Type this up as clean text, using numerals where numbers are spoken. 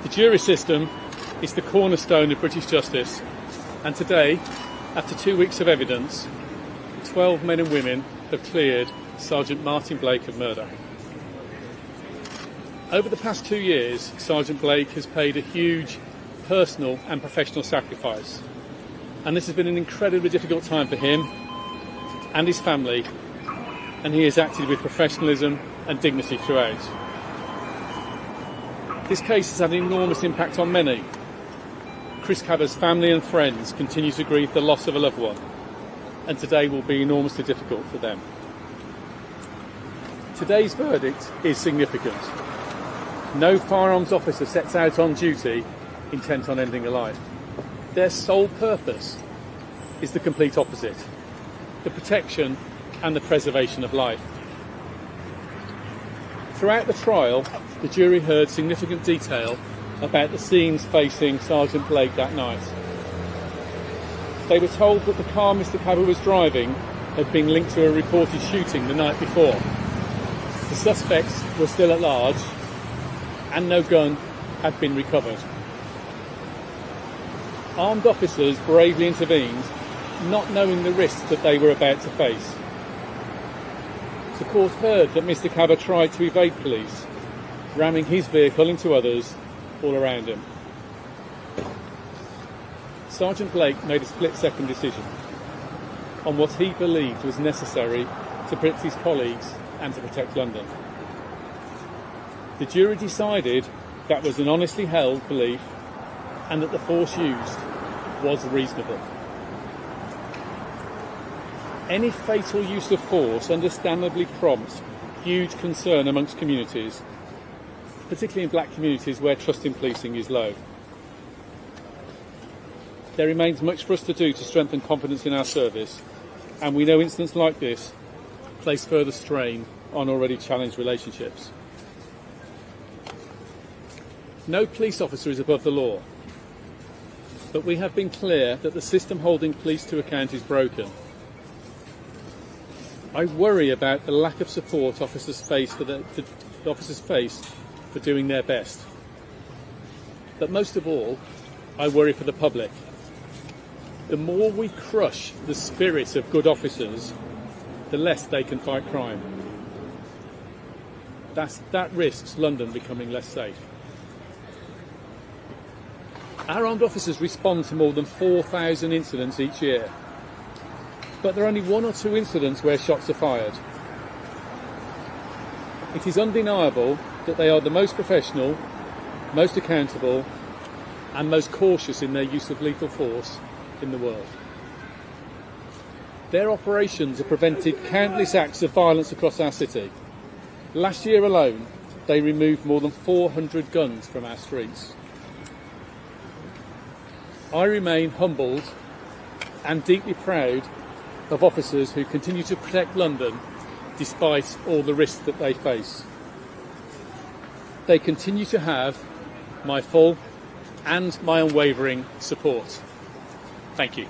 The jury system is the cornerstone of British justice, and today, after 2 weeks of evidence, 12 men and women have cleared Sergeant Martyn Blake of murder. Over the past 2 years, Sergeant Blake has paid a huge personal and professional sacrifice, and this has been an incredibly difficult time for him and his family, and he has acted with professionalism and dignity throughout. This case has had an enormous impact on many. Chris Kaba's family and friends continue to grieve the loss of a loved one, and today will be enormously difficult for them. Today's verdict is significant. No firearms officer sets out on duty intent on ending a life. Their sole purpose is the complete opposite: the protection and the preservation of life. Throughout the trial, the jury heard significant detail about the scenes facing Sergeant Blake that night. They were told that the car Mr Kaba was driving had been linked to a reported shooting the night before. The suspects were still at large, and no gun had been recovered. Armed officers bravely intervened, not knowing the risks that they were about to face. The court heard that Mr Kaba tried to evade police, ramming his vehicle into others all around him. Sergeant Blake made a split-second decision on what he believed was necessary to protect his colleagues and to protect London. The jury decided that was an honestly held belief and that the force used was reasonable. Any fatal use of force understandably prompts huge concern amongst communities, particularly in black communities where trust in policing is low. There remains much for us to do to strengthen confidence in our service, and we know incidents like this place further strain on already challenged relationships. No police officer is above the law, but we have been clear that the system holding police to account is broken. I worry about the lack of support officers face for doing their best. But most of all, I worry for the public. The more we crush the spirit of good officers, the less they can fight crime. That risks London becoming less safe. Our armed officers respond to more than 4,000 incidents each year, but there are only 1 or 2 incidents where shots are fired. It is undeniable that they are the most professional, most accountable, and most cautious in their use of lethal force in the world. Their operations have prevented countless acts of violence across our city. Last year alone, they removed more than 400 guns from our streets. I remain humbled and deeply proud of officers who continue to protect London despite all the risks that they face. They continue to have my full and my unwavering support. Thank you.